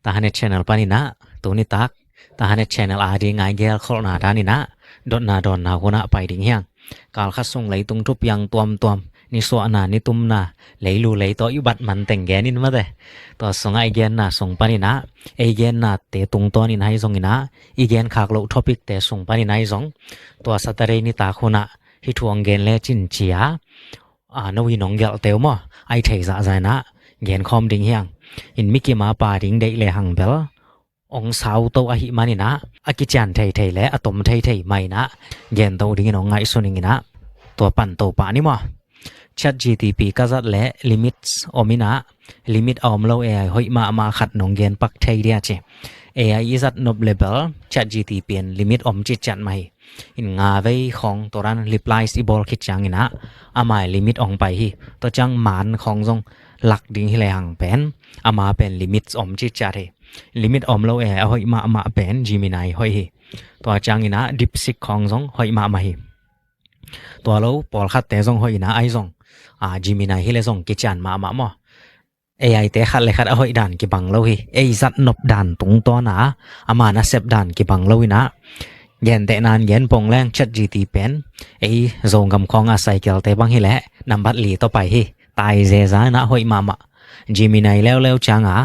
tahanet channel panina tuni tak tahanet channel adi ngai gel kholna danina donna donna huna pai ding hiang kal khasung lei tung thup yang tuam ni so ana ni tumna leilu lei to yu bat man teng genin ma de to songa igen na song panina igen na te tung to ni nai song ina igen khak lo topic te song pani nai song to satare ni ta khona hi thuang gen le chin chia nowi nong gel teu mo ai thei za za na gen khom ding hiang in miki ma pa ding dei le hang bel ong sau to a hi manina akichan thei le atom thei mai na gen to ding no ngai suning ina to pan to pa ni mo ChatGPT ก็จัดและ limits อมินะ limit อมโล AI หอยมาขัดนงเกนปักไทยเดียเจ AI อีจัดนบ level ChatGPT เปลี่ยน limit อมจิตจัดใหม่อินงาไว้ของตัวรัน reply สิบอลคิดจังอินะอามา limit อองไปฮีตัวจังหมานของทรงหลักดิ่งที่แรงเป็นอามาเป็น limit อมจิตจัด limit อมโล AI หอยมาเป็น Gemini หอยฮีตัวจังอินะ DeepSeek ของทรงหอยมาฮีตัวเราปอลขัดแต่ทรงหอยนะไอทรงGemini hi le song ki chan ma mo AI te khat le khat a hoi dan ki bang lo hi ei zat nop dan tung to na ama na sep dan ki bang lo ina yen te nan yen pong lang ChatGPT pen ei zong gam khong a cycle te bang hi le number li to pai hi tai je za na hoi ma Gemini lew chang a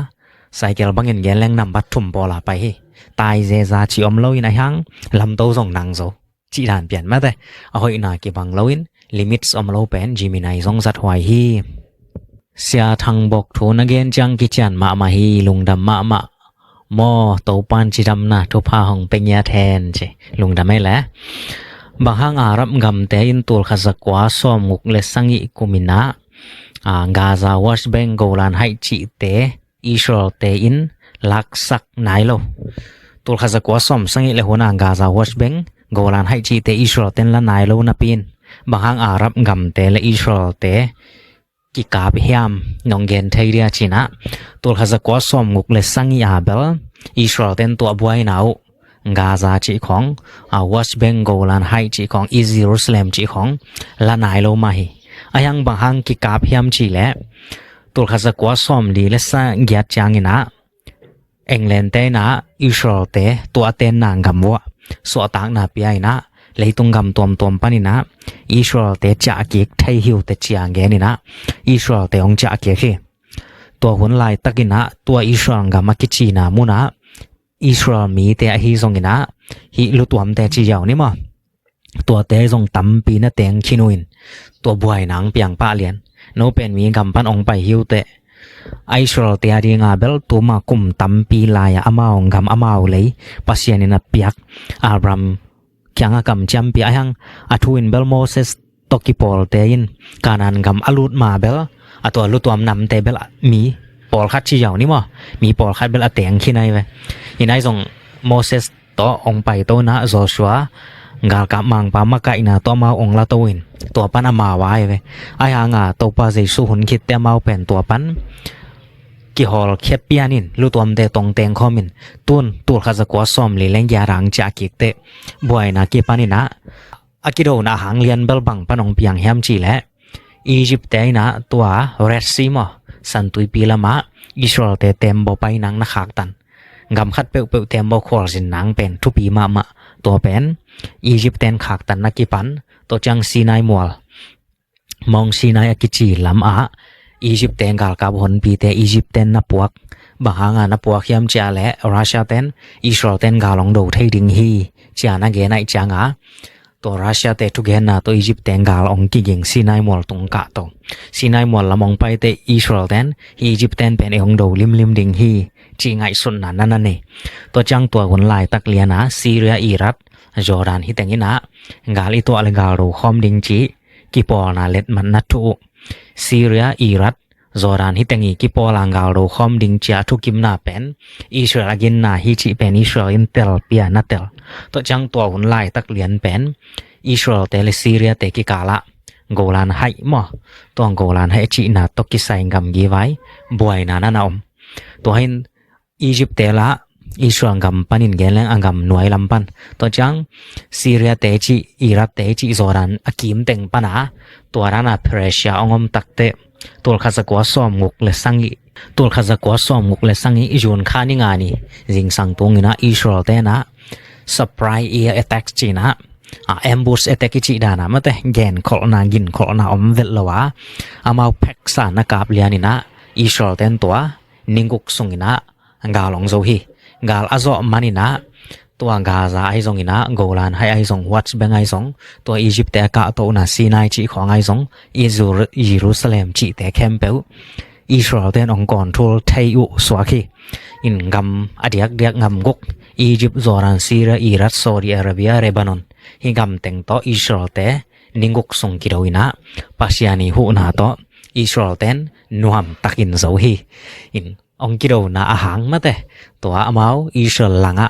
cycle bang yen lang number thum po la pai hi tai je za chi om lo ina hang lam to zong nang zo chi dan pian ma te a hoi na ki bang lo in limits อมโลเป็น Gemini ซองสัตหวายฮีเสียทางบกโทนเกนจังกิจันมาฮีลุงดำมมอโตปันจิดำนะทุพาหองเป็นยาแทนเจลุงดำไม่แลบางห้างอารับกำเตอินตูลขจักวาสอมงุกเลสังอิกุมินะกาซาวอชเบงโกลันไฮจิเตอิสราเอลเตอินลักซักไนโลตูลขจักวาสอมสังอิเลหัวกาซาวอชเบงโกลันไฮจิเตอิสราเอลเตนละไนโลนะปีนบางห้างอารับกำเตและอิสราเอลเตกิกาบเฮียมนองเกนไทยเรียชินะตัวขจักวาสอมงุกเลสังอิอาเบลอิสราเอลเตนตัวบวยนาวกาซาจิของวอชเบงโกลันไฮจิของอิเยรูซาเล็มจิของละนายโลมาฮีอายังบางห้างกิกาบเฮียมจิและตัวขจักวาสอมดีเลสังเกียจางอินะเอ็งเลนเตนะอิสราเอลเตตัวเตนนางกำวะสวตากนาปีไอนะเลยตุงกำตวมปานินะอิสราเอลเตจะเกียกไทยหิวเตจียงเกนินะอิสราเอลเตองจะเกียกฮีตัวหุ่นลายตะกินะตัวอิสราเอลกำมากิจีนามุนะอิสราเอลมีเตฮีทรงกินะฮิลุตวมเตจียาวนี่มั้ตัวเตทรงตั้มปีนะเตงคินุอินตัวบวยหนังเปียงปะเลียนโนเป็นมีกำปันองไปหิวเตอิสราเอลเตอดีงาเบลตัวมากุมตั้มปีลายอามาองกำอามาเลยปัสยานินะเปียกอาบรัมkyang akam champi ayang athuin bel Moses tokipol tein kanan gam alut ma bel ato alutuam nam te bel mi pol khat chi yaw ni mo mi pol khat bel ateng khinai we hinai song Moses to ong pai to na Joshua ngal ka mang pa ma kai na to ma ong la toin to pan ama wai we ayanga to pa jesu hun khit te mau pen to pan ki hol khep pianin lutom te tong teng khomin tun tul khazakwa som li leng ya rang cha ki te boy na ki panina akido na hang lian bel bang panong piang hem chi le Egypt te na tua Red Sea mo san tui pi lama Israel te tem bo pai nang na khak tan gam khat pe tem bo khol sin nang pen thu pi ma to pen Egypt ten khak tan na ki pan to chang Sinai mol mong Sinai akichi lam a Egypt ten gal ka bon pi te Egypt ten na puak bahanga na puak hiam cha le Russia ten Israel ten galong do thei ding hi cha na ge nai changa to Russia te tu gen na to Egypt ten gal ong ki ging Sinai mol tung ka to Sinai mol lamong pai te Israel ten Egypt ten pen e ong do lim ding hi chi ngai sun na na ne to chang to gon lai tak liana Syria Iraq Jordan hi tengina gali to al gal ro khom ding chi ki pol na let man na tu Syria Iraq Jordan hi tengi ki polang gal ro khom ding cha thu kim na pen Israel agin na hi chi pen Israel intel pia na tel to chang to hun lai tak lian pen Israel te le Syria te ki kala Golan hai mo to Golan hai chi na to ki sai ngam gi vai boy na na om to hin Egypt te la Israel gam panin geleng angam nuai lampan to chang Syria te chi Iraq te chi Jordan akim teng pana to rana Persia ongom takte tul khazakwa som nguk le sangi ตัวขจักว่าสอมงุกและสังอีจวนค่านี่งานี่จิงสังตรงนะอิสราเอลแต่นะ surprise air attack จีนะambush attack จีดานะมะแต่แกนขอนากินขอนาอมเวลละวะอามาแพ็กสานกาบเลียนี่นะอิสราเอลแต่ตัวนิงกุกสงนะกาลองโซฮีกาลอาซอมานี่นะตัวกาซาไอซงนะโกลานให้ไอซงวัตส์เบงไอซงตัวอียิปต์แต่กะโตนะซีนายจีของไอซงอิเยรูซาเล็มจีแต่แคมเปลอิสราเอลแต่องค์กรทูลไทยุสวาคีอินกำอดียกเดียกงำกุกอียิปต์จอร์แดนซีเรียอิรักซาอุดิอาระเบียเลบานอนฮิกำเต็งต่ออิสราเอลแต่นิงกุกสงกิโดวินะปัสยานีหูนาต่ออิสราเอลแต่นวมตักอินโซฮีอินองกิโดนาอาหางมาแต่ตัวอามาวอิสราเอลลังะ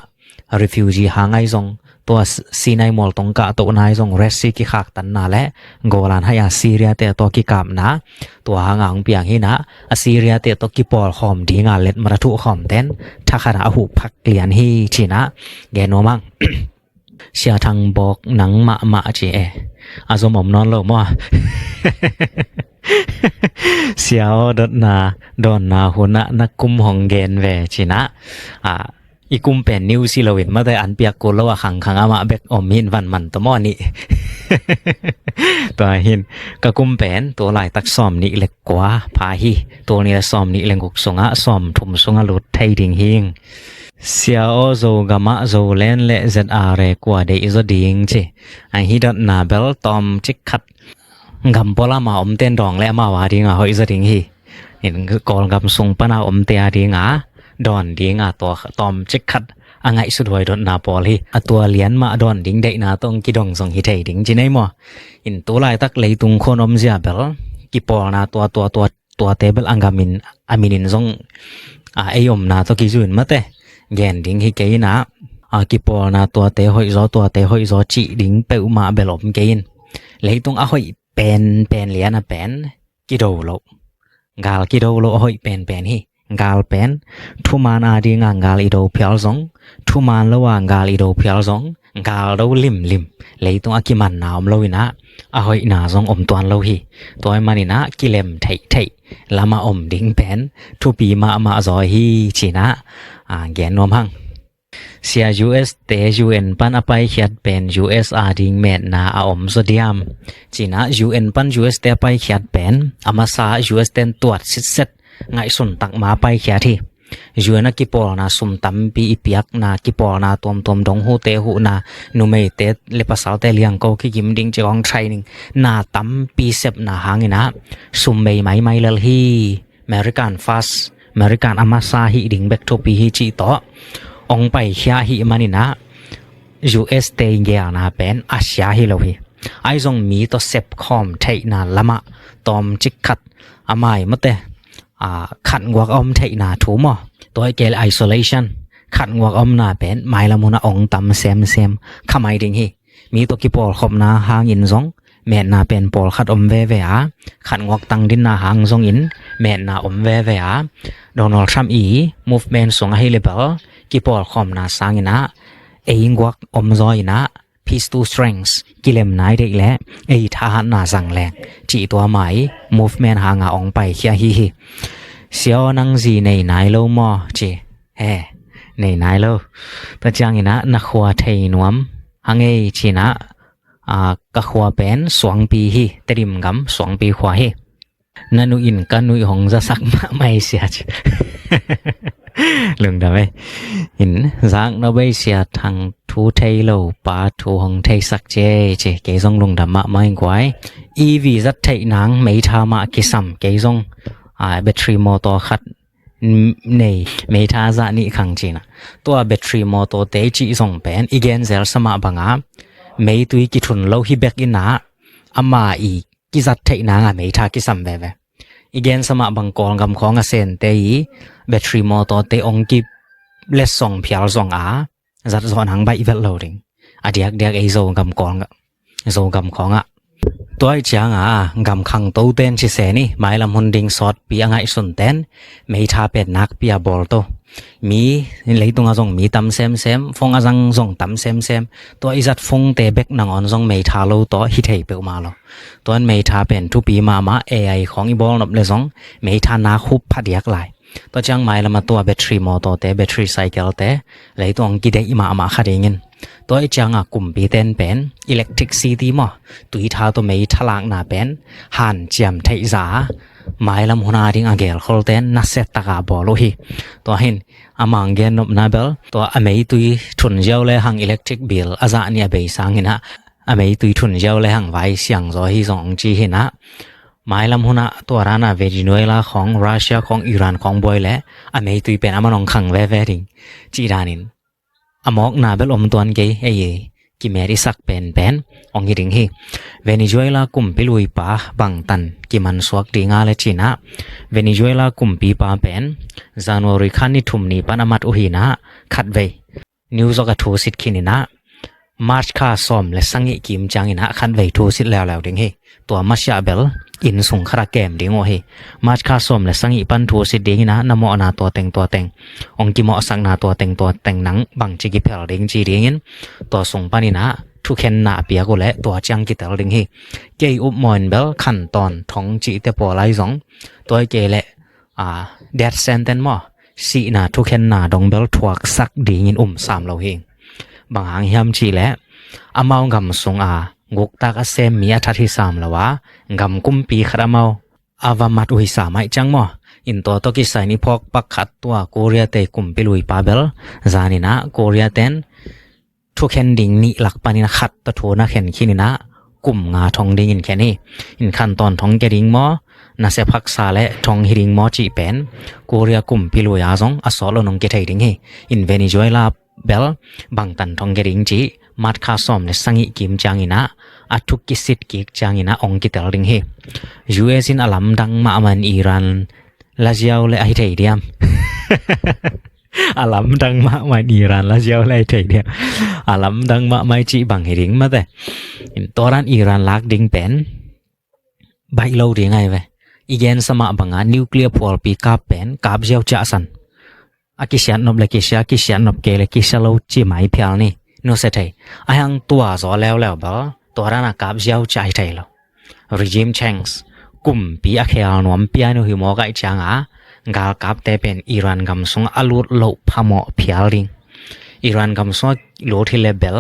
refugee หางไอซงตัวซีนายมอลตงกะตัวนายซงเรสซีกิขักตันนาและโกลานให้อาซีเรียเตตัวกิกามนะตัวหางอังเปียงหินะอาซีเรียเตตัวกิปอลขอมดีงาเล็ดมรทุขอมเต้นถ้าขณะหูพักเกลียนฮีชีนะแกโนมัง เสียทางบอกหนังมะจีเออาสมอมนอนโลมั่ว เสียวดอนนาหุนะนักกุมของเกนเวจีนะอีกุมเป็นนิวซีแลนด์มาแต่อันเปียกกูแล้วว่าขังอามาเบกอมหินวันมันตะมอนี่ ตัวหินกะกุมเป็นตัวหลายตักซ้อมนี่เล็กกว่าพาฮีตัวนี้ซ้อมนี่เล็งกุกสงะซ้อมทุ่มสงะลุดไทยดิงหิงเสียโอโซกะมะโซเลนและ ZR เรกว่าเดอิโซดิงจิอันฮีดอนาเบลตอมจิกขัดกำปอลามาอมเต้นดองและมาวาดิงอ่ะเฮาอิโซดิงฮีเห็นคือกอลกำทรงปะนาอมเตียดิงอ่ะดอนดิงตัวตอมจิกขัดอังไงสุดวยดอนนาปอลีตัวเลียนมาดอนดิงได้นาต้องกิดองส่งฮิไทดิงจิไหนมออินตัวลายตักเลยตุงคนอมเสียเบลกิปอนาตัวเตเบลอังกามินอามินินส่งไอยมนาตัวกิจุนมาเตแกนดิงฮิเกยนะกิปอนาตัวเตหอยซอจิดิงเปอุมาเบลอมเกยนเลยตุงหอยเป็นเลียนเป็นกิโดโลกาลกิโดโลหอยเป็นฮีกาลเป็นทุมานอาดีงากาลอีโดเพียลซงทุมานละว่างกาลอีโดเพียลซงกาลโดลิมเลยตรงอากิมันนาวมโลวินะอาหอยนาซงอมตวนโลฮีตัวมันนี่นะกิเลมไทละมาอมดิงเป็นทุปีมาซอยฮีชีนะแกนนวมหังเสีย US เต UN ปันอภัยเขียดเป็น US ดิงเมดนาอมโซเดียมจีนะ UN ปัน US เตไปเขียดเป็นอามาซา US เตนตรวจสิเซตไงสุนตักมาไปเขียที่ยูนักกิปอลนาสุมตัมปีอีเปียกนากิปอลนาตอมดงหูเตหูนานุเมเตเลปสาวเตเลียงโกกิกิมดิงเจองไทรนิงนาตัมปีเซบนาหางนะสุมเมย์ไม่เลลฮีอเมริกันฟาสอเมริกันอามาซาฮิดิงเบกโทปีฮิจิโตองไปเขียฮิมันนี่นะ US เตเงียนาเป็นอาเซียฮิโลฮีไอซงมีตัวเซบคอมไทนาละมะตอมจิกขัดอามายมะเตขัดงวกอมไทนาถูมอตัวเกลไอโซเลชันขัดงวกอมนาเป็นไมละมุนองตำเซมขมายดิงฮีมีตัวกิปอลขบนาหางอินซงแม่นาเป็นปอลขัดอมเวขัดงวกตังดินนาหางซงอินแม่นาอมเวโดนัลด์ทรัมป์มูฟเมนต์ส่งให้เลเบลกิปอลขบนาสางอินะเองวกอมซอยนะ peace to strength กิเลมนายได้และทหารนาสังแรงจีตัวหมาย movement หางอองไปเขียฮีเสียวนังจีในนายโลมอจีในนายโลตะจังอินะนักขัวไทยนวมหังจีนะกะขัวเป็น2ปีฮีตริมกำ2ปีขวาฮีนันุอินกันนุยหงจะสักมาไม่เสียลงได้ไหมอินสักนบเสียทางทูไทยโลปาทูหงไทยสักเจเกยซงลงดำมาไม่กว่าEV จัดไทยนางไม่ทามากิซัมเกยซงแบตเตอรี่มอเตอร์ขัดในไม่ทาซานี่ขังจีนะตัวแบตเตอรี่มอเตอร์เตจีซงเป็นอีเกนเซลสมาบังอาไม่ตุยกิทุนโลหิเบกอินะอามากิจัดไทยนางไม่ทากิซัมเบอีเกนสมาบังกอลกำของเซนเตยแบตเตอรี่มอเตอร์เตองกิเลสส่งเพียลส่งจัดสอนหังใบเวลโลดิงเดียกไอโซกำกองโซกำของตัวไอจังกำขังโตเต้นชิเสนี่หมายลำหุนดิงสอดปียงไอสุนเต้นไม่ทาเป็ดนักปียบอลโตมีเลยตรงส่งมีตำเซมฟงจังส่งตำเซมตัวไอจัดฟงเตเบกนังอ่อนส่งไม่ทาโลตัวฮิตให้เปิลมาโลตัวไม่ทาเป็นทุปีมาAI ของอีบอลนับเลยส่งไม่ทานาคุบพัดยักไหล ตัวจังไม้ละมาตัวแบตเตอรี่มอเตอร์แต่แบตเตอรี่ไซเคิลแต่เลยตัวกิได้อีมาคาเรงนตัวจังกุมปีเต้นเป็นอิเล็กทริกซิตี้มอตุยท้าตัวไม่ทลากนาเป็นหันเจียมไทยาไม้ละมุนาดิงอาเกลโคลเต้นนัสเซตตากาบอลโลฮีตัวเห็นอามังเกนนบนาเบลตัวอเมย์ตุยทุนเจ้าเลยหังอิเล็กทริกบิลอาจารย์เนี่ยไปสังเห็นนะอเมย์ตุยทุนเจ้าเลยหังไว้เสียงจอฮีสองจีเห็นนะไม้ลำหุนะตัวร้านเวนิซุเอลาของรัสเซียของอิหร่านของบอยและอเมริกาเป็นอามานองขังแว่ๆดิงจีดานินอมอกนาเบลอมตวนเกเอเยกิเมริสักเป็นองหิดิงฮีเวนิซุเอลากุมปิลุยปาบังตันกิมันสวกดิงาเลจีนะเวนิซุเอลากุมปีปาเป็นจานวาริคันนิทุมนีปานามัดอุหินะขัดเวนิวส์ก็ทูสิทคินินะมาร์ชคาซอมและสังเกกิมจังอินะขัดเวทูสิทแล้วดิงฮีตัวมัชยาเบลอินสุงคราเกมดิงโอเฮมาร์ชคาซอมและสังอิปันทูสิดิงนะนโมอนาตัวเต็งองกิโมอสังนาตัวเต็งหนังบังจิกิเพลดิงจีดิงตัวส่งปานินะทุกเข็นนาเปียกุและตัวจังกิเตลดิงเฮเกยอุบมอนเบลขั้นตอนท้องจิเตปอไลซองตัวเกและเดดเซนเทนมอสีนาทุกเข็นนาดองเบลทวกสักดิงินสามเราเฮงบางหางยามจีและอามาวกำสงงกตากเซมมีอาทัที่สามแล้ววะกำกุมปีขรามาวอาวามัดอุหิสาไม่จังมออินตัวตกิสัยนิพกปักขัดตัวโคเรียเตกุมปิลุยปาเบลจานินะโคเรียเตนทุกเข็นดิ่งนี่หลักปานินะขัดตะโถนะเข็นขี้นินะกุมงาทองดิ่งอินแค่นี้อินขั้นตอนทองแกดิ่งมอนาเซพักษาและทองหิดิ่งมอจีเป็นโคเรียกุมปิลุยอาซงอสอลนงเกไทดิ่งเฮอินเวนิซุเอลาเบลบังตันทองแกดิ่งจีมัดคาซอมในสังอิกิมจางอินะอาทุกกิสิทกิกจางอินะองกิเตลดิงเฮยูเอซินอลัมดังมามันอิรันลาเจียวและไอไทเดียมอาลัมดังมามันอิรันลาเจียวและไอไทเดียมอาลัมดังมาไม่จีบังเฮดิงมาแต่ตัวรันอิรันลักดิงเป็นใบโลดิงไงเวอีเกนสมาบังนิวเคลียร์พอลปีกาเป็นกาบเจียวจ่าสันอากิเชียนนบเลกิเชียกิเชียนนบเกเลกิเชโลจีไม่เพียลนี่โนเสไทอายังตัวซอแล้วบ่ตัวรานากาบเจียวจ่ายไทแล้วรีจิมเชงส์กุมปีอาเคียนวมปีนหิมอกะจังกาลกาบเตเป็นอิรันกำสงอลูดโลพามอเพียลิงอิรันกำสงโลที่เลเบล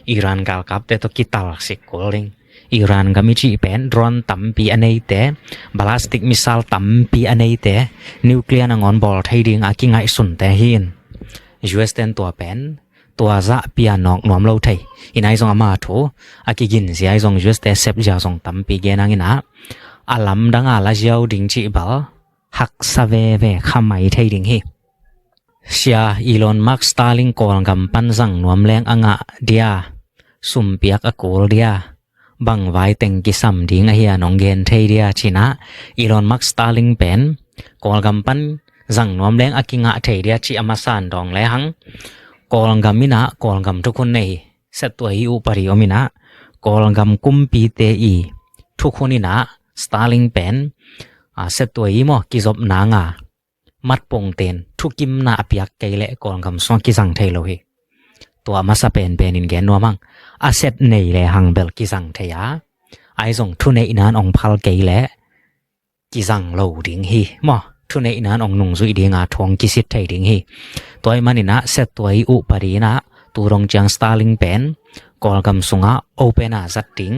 อิรันกาลกาบเตตกิตาลสิกอลิงอิรันกามิจิเป็นดรอนตัมปีอันเนเตบาลาสติกมิสไซล์ตัมปีอันเนเตนิวเคลียร์นงอนบอลไทดิงอากิงไอสุนเตหินยูเอสเตนตัวเป็นตัวจะเปียนอกนวมเราไทยอินไอซองอามาโถอากิกินเสียไอซองยูเอสเตเซปจาซองตัมปีเกนังอินะอาลัมดังอาลาเจียวดิงจีบลหักสเวขามายไทยดิงเฮเชียอีลอนมักสตาร์ลิงกอลกำปันสังนวมแรงอ่างเดียสุมเปียกอโกลเดียบังไว้เต็งกิสัมดิงเฮียนองเกนไทยเดียชินะอีลอนมักสตาร์ลิงเป็นกอลกำปันสังนวมแรงอากิงะไทยเดียชิอามาสานดองแลหังกอลังกามินะกอลังกามทุกคนในเซตตัวฮิอุปริโอมินะกอลังกามกุมปีเตอีทุกคนนี่นะสตาร์ลิงเป็นเซตตัวฮิมอกิจบนางมัดปงเตนทุกิมนาอภิยักเกเลกอลังกามสวงกิสังไทยโลหิตัวมาซาเป็นอินแกนนัวมังอาเซตในเลหังเบลกิสังไทยไอส่งทุนในนานองพัลเกเลกิสังโลดิงฮีมอทุนในนานองนุงซุยดิงทวงกิสิทไทยดิงฮีตัวมันนี่นะเซตตัวอุปรินะตัวรองจังสตาร์ลิงเป็นกอลกำสุงะโอเปนาจัดติง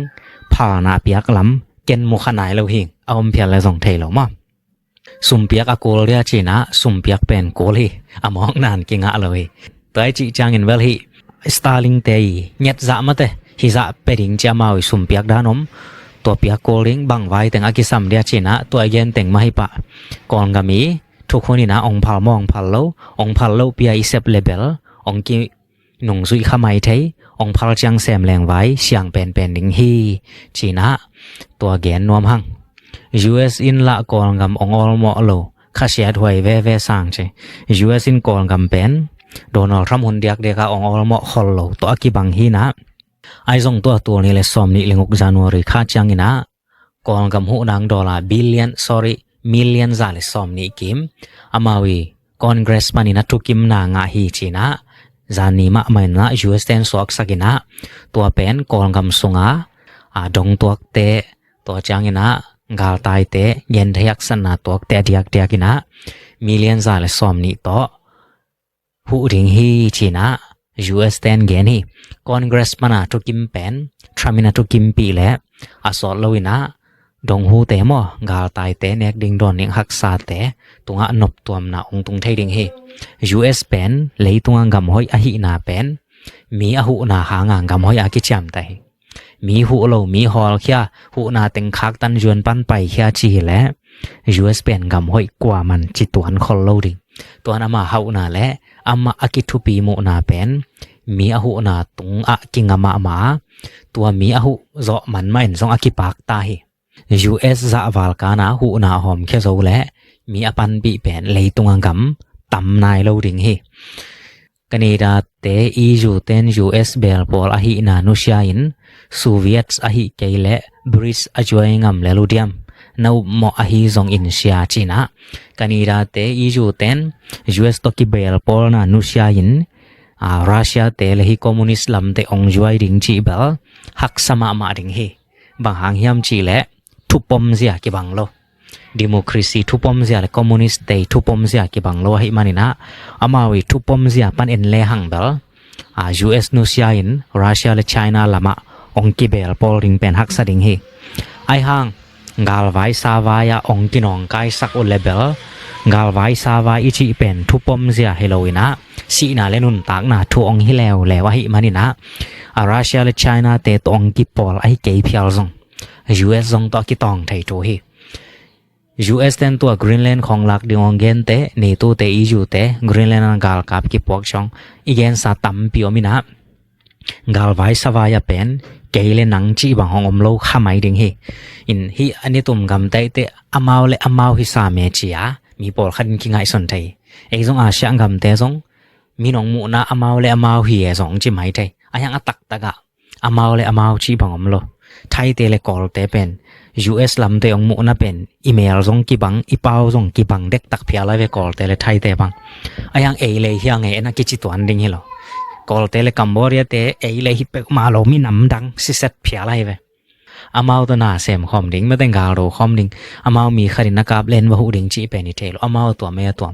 พานาเปียกลำเกนมุขนายเราหิงเอาเพียรเลยส่งไทยเรามาสุมเปียกอโกลเรียจีนะสุมเปียกเป็นโกลีอมองนานกิงะเลยตัวไอจีจังอินเวลฮีสตาร์ลิงเตยเงียดจะมาเตฮิจะเปดิงจะมาวิสุมเปียกด้านอมตัวเปียกโกลิงบังไว้แต่งอากิสัมเรียจีนะตัวเย็นแต่งมาให้ปะกอลกามีทุกคนนี่นะองพาลมองพาลโลองพาลโลเปียอิเซปเลเบลองกิหนุ่งซุยขมายไทยองพาลจังแซมแรงไว้เสียงเป็นดิงฮีจีนะตัวแกนนวมหัง US อินละกอลกำองอลมอโลข้าเสียถวยเวสางเจ US อินกอลกำเป็นโดนัลด์ทรัมป์หุ่นเดียกเดกาองอลมอคอลโลตัวกิบังฮีนะไอซงตัวนี้เลยสอมนี่เลงกจานวรีข้าจังอินะกอลกำหูดัง$บิลเลียนmillion zale somni kim amawi congress manina tukim na nga hi china zani ma maina US ten sok sakina tua pen kolgam sunga adong tuak te to changina gal tai te yen thayak sanna tok te diak diakina million za le som ni to hu ring hi china US ten gen hi congress mana to kim pen tramina to kim pi le asol loina dong hu te mo gal tai te nek ding don ning hak sa te tunga nop tuam na ong tung thei ding hi US pen leitunga gam hoi a hi na pen mi a hu na hanga gam hoi a ki cham taiมีหูโลมีฮอลเคียหูนาเต็งคักตันจวนปันไปเคียจีและ US เป็นกำห้อยกว่ามันจิตวนคอลโลดิตัวนามาเฮานาและอามาอากิทุปีโมนาเป็นมีอหูนาตุงอะกิงอามาตัวมีอหูเจาะมันไม่เห็นทรงอากิปากตา US จะวาลกานาหูนาหอมแค่โซและมีอปันปีเป็นเลยตุงกำตำนายโลดิงเฮกันนีดาเตอีจูเตน US เบลปอลอหินานุชาอินSoviets ahi keile British ajoingam leludiam nau mo ahi zong in sia China kanira te EU ten US to ki bel pol na nusia in Russia te lehi communist lam te ong juai ding chi bel hak sama ma ding he bang hang hiam chi le thupom zia ki bang lo democracy thupom zia le communist te thupom zia ki bang lo hi manina amawi thupom zia pan en le hang bel US nusia in Russia le China lama ong ki bel pol ring pen hak sa ding hi ai hang gal vai sa vaya ong kinong kai sak o level gal vai sa vai ichi pen thupom zia heloina si na lenun tak na thu ong hi lew lewa hi manina Russia le China te to ong ki pol ai ke phial zong US zong to ki tong thai to hi US ten to Greenland khong lak ding ong gen te ni tu te EU te Greenland gal kap ki pok chong igen sa tam piomina gal vai sa vaya pen keile nang chi bang hongom lo khamai ding hi in hi ani tum gam tai te amau le amau hi sa me chia mi pol khan ki ngai son thai ei zong a sha gam te zong mi nong mu na amau le amau hi e zong chi mai thai ayang atak taga amau le amau chi bangom lo thai te le kol te pen US lam te ong mu na pen email zong ki bang ipau zong ki bang dek tak phia la ve kol te le thai te bang ayang ei le hiang e na ki chi tuan ding hi lo kol te le Cambodia te ei le hi pe ma lo mi nam dang si set phia lai ve amau to na sem khom ding ma teng gal ro khom ding amau mi kharin na kap len wa hu ding chi pe ni thelo amau to me to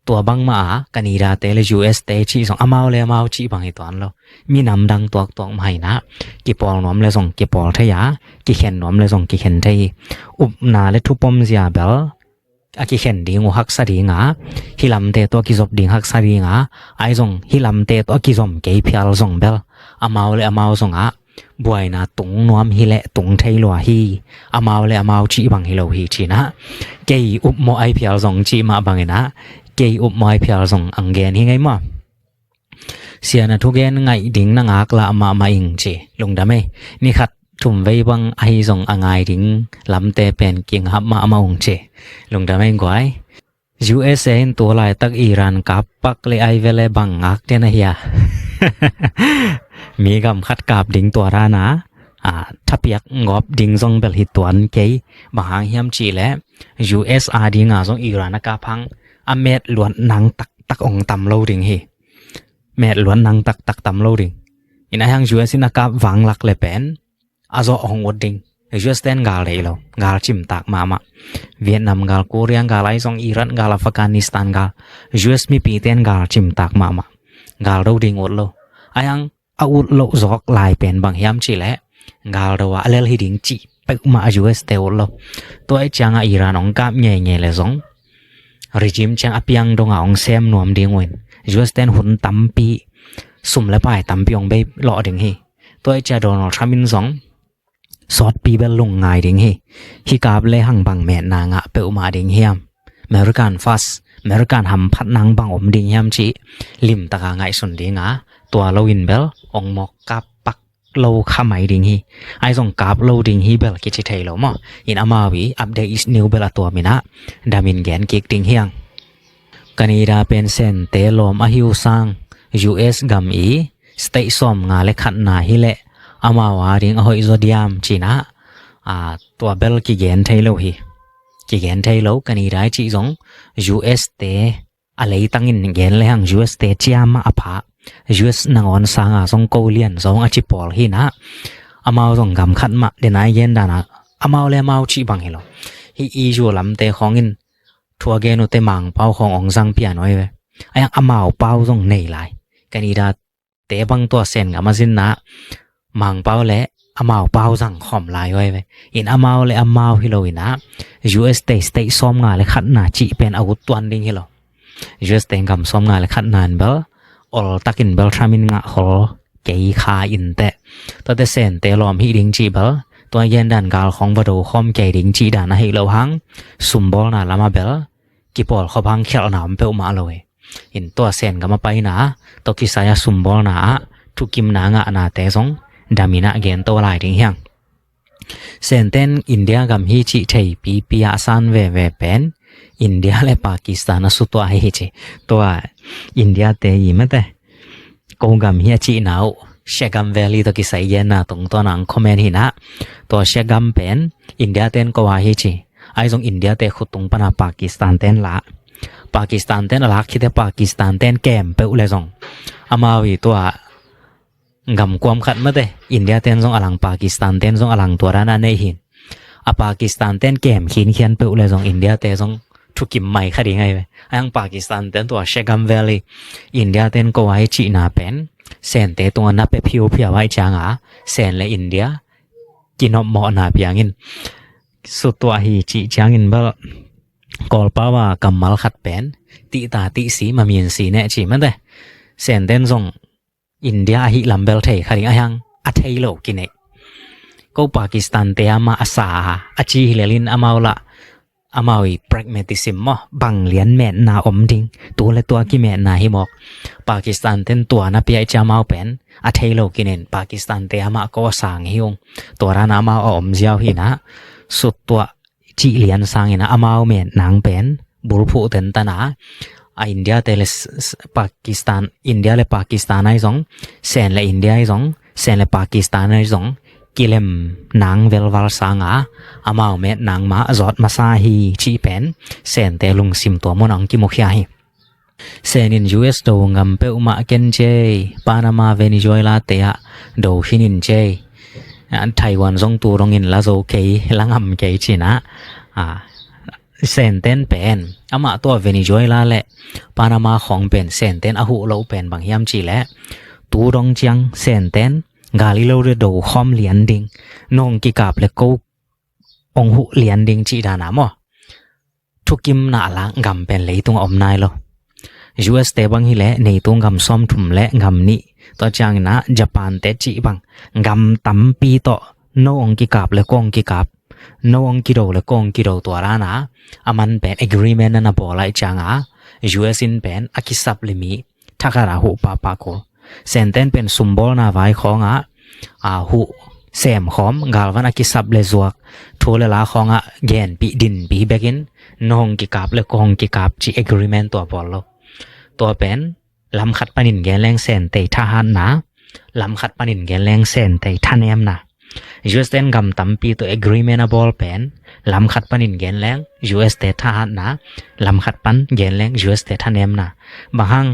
tua bang ma kanira te le US te chi song amau le amau chi bang hi ton lo mi nam dang tok tok mai na ki pol nom le song ki pol thaya ki khen nom le song ki khen thai up na le thu pom zia bel aki khen ding hak sa ringa hilam te to ki zop ding hak sa ringa ai zong hilam te to ki zom ke phial zong bel amau le amau zong a buai na tung nuam hi le tung thei lo hi amau le amau chi bang hi lo hi china ke up mo ai phial zong chi ma bangena ke up mo ai phial zong angen hi ngai ma siana thu gen ngai ding na ngak la ma ing che lungdame ni khat thum vei bang ai zong angai ding lam te pen king hap ma ong che lungdame ngoi USA in to lai tak Iran kap pak le ai vele bang ngak te na hiyaมีกำคัดกาบดิ่งตัวรานะทับยักงอบดิ่งซองเบลหิตตวนเกยบางหางเฮียมจีและ US ดิ่งซองอิหร่านกาพังอเมดล้วนนังตักองตำโลดิ่งเฮเมดล้วนนังตักตำโลดิ่งอินาหัง US นักาวังลักเลเป็นอาโซองอดดิ่ง US เต้นกาเลยโลกาลจิมตักมาเวียดนามกาลเกาหลีกาลไอซองอิรันกาลอัฟกานิสถานกาล US มีปีเต้นกาลจิมตักมากาลโลดิ่งอดโลไอหังอาวุธโลจอกลายเป็นบางยามจีและกาลระว่าเลลฮิดิงจีไปมา US เตวโลตัวไอจังอิหร่านองกาบเง่เลยซงรีจิมจังอภิยังดงองเซมนวมดิงเวน US เต้นหุ่นตั้มปีสุ่มและไปตั้มปีองเบย์หล่อดิงเฮตัวไอจะโดนทรัมมินซงสอดปีเบลลงง่ายดิงเฮฮิกาบเลหังบังแม่นางะเปอุมาดิงเฮียมเมริกันฟัสเมริกันหำพัดนางบังอมดิงเฮียมจีลิมตะกางไงสุนดิงะตัวโลวินเบลองมอกกาปักโลขมายดิงฮีไอซองกาบโลดิงฮีเบลกิจิเทโลมออินอามาวีอัปเดตอิสนิวเบลตัวมินะดามินแกนกิกดิงเฮียงกันีดาเป็นเซนเตลอมอหิวซัง US กัมอีสเตซอมงาเลขัดนาฮิเลอามาวาดิงอหอยโซเดียมจีนะตัวเบลกิเกนเทโลฮีกิเกนเทโลกันีดาจีซอง US เตอะไรตั้งอินเกนเลยหัง US เตจียมาอภาUS นางอนสางซองโกเลียนซองอจิปอลฮีนะอามาวซองกำคัดมาเดนายเย็นดานะ เมาเลยเมาจีบังเฮลฮีอีจูลำเตของอินทัวเกนุเตมังเป้าขององซังเปียน้อยเว้ยยังเมาเป้าส่งในไลกันอีดาเตบังตัวเซนกับมาสินนะมังเป้าและเมาเป้าสั่งขอมลายไว้เว้ยอินเมาเลยเมาฮิโลอินะ US state ซ้อมงานเลยขัดหน้าจีเป็นอาวุธตัวนึงฮิโล US state กับซ้อมงานเลยขัดนานเบลอลตักินเบลทรามินงะฮอลเกยคาอินเตตัวเตเซนเตลอมฮิดิงจีเบลตัวเย็นดันกาลของบดูคอมเกยดิงจีดานให้เราหังสุมบอลน่ะละมาเบลกิปอลเขาพังเขียวหนามเปลมาเลยอินตัวเซนกับมาไปนะตัวกิสายสุมบอลน่ะทุกิมนางะนาเตซงดามินะเกนตัวลายดิงยังเซนเตนอินเดียกับฮิจิเทยปีปีอาซันเวเป็นอินเดียและปากีสถานสุดตัวฮิจิตัวอินเดียเตยมั้ยแต่กูกับฮิจินาวเชกัมเวลีตัวกิสายเย็นนะตรงตัวนังคอมเมนต์หินะตัวเชกัมเป็นอินเดียเตนก็ว่าฮิจิไอซงอินเดียเตขุดตรงปนาปากีสถานเตนละปากีสถานเตนละคิดแต่ปากีสถานเตนแกมเปอุเลซงอามาวิตัวงำความขัดมาเตอินเดียเตนซงอลังปากีสถานเตนซงอลังตัวร้านในหินปากีสถานเตนแกมขีนเขียนเปอุเลซงอินเดียเตซงทุกิมไม่คดีไงเว้ยยังปากีสถานเตนตัวเชกัมเวลีอินเดียเตนก็ว่าฮิจินาเป็นเซนเตตัวนับไปพิวพิวไว้จางเซนและอินเดียกินอมหมอนาเปียงินสุดตัวฮิจิจางอินเบลกอลปาวากำมัลขัดเป็นติตาติสีมามีนสีเนจิมันเตเซนเตนซงอินเดียฮิลัมเบลเทคดียังอัทเฮโลกินเอก็ปากีสถานเตยมาอาสาอาจีฮิเลลินอามาละอามาวิ pragmatism มั้งบังเลียนแม่นาอมดิงตัวและตัวกิแม่นาฮิมอกปากีสถานเต็นตัวนับยายจามาเป็นอัทเฮโลกินเองปากีสถานเตยมาก็สางฮิวงตัวรานามาอมเจ้าหินะสุดตัวจีเลียนสางหินะอามาแม่นางเป็นบุรุษเต็นตนาอินเดียเตเลปากีสถานอินเดียและปากีสถานไอ้สองเซนและอินเดียไอ้สองเซนและปากีสถานไอ้สองกิเลมนางเวลวาลสางอามาเมนางมาจอดมาซาฮีชีเป็นเซนเตลุงซิมตัวมนังกิมุขยาฮีเซนิน US โดงำเปอุมาเกนเจปานามาเวนิซุเอลาเตะโดฮินินเจไต้หวันซงตูรงอินลาโซเกยลังอัมเกยจีนะเซนเตนเป็นอามาตัวเวนิซุเอลาและปานามาของเป็นเซนเตนอาหุโลเป็นบางยามจีและตูรงจังเซนเตนกาลิโลเรโดคอมเลียนดิงนงกิกาบเลกูองหุเลียนดิงจีดานามอทุกิมนาละงำเป็นเลยตรงอมนายโล US เตบังฮิเลในตรงงำซ้อมถุมและงำนี้ต่อจากนั้นญี่ปุ่นเตจีบังงำตั้มปีต่อนงกิกาบเลกงกิกาบนงกิโดเลกงกิโดตัวรานะอามันเป็น agreement นั่นบอลไอจาง US อินเป็นอากิสับลิมีทักราหุปาปาโกเซนเตนเป็นสุมบอลนาไว้ของหูเซมขอมกาลวันอากิสับเลจวกทัวเลลาของเกนปีดินปีเบกินนงกิกาบเลกงกิกาบจีเอกริเมนตัวบอลโลตัวเป็นลำขัดปนินเกนแรงเซนเตทหารนะลำขัดปนินเกนแรงเซนเตทันเอมนะUS เตนกำตั้มปีตัวเอกริเมนบอลเป็นลำขัดปนินเกนแรง US เตทหารนะลำขัดปันเกนแรง US เตทันเอมนะบาง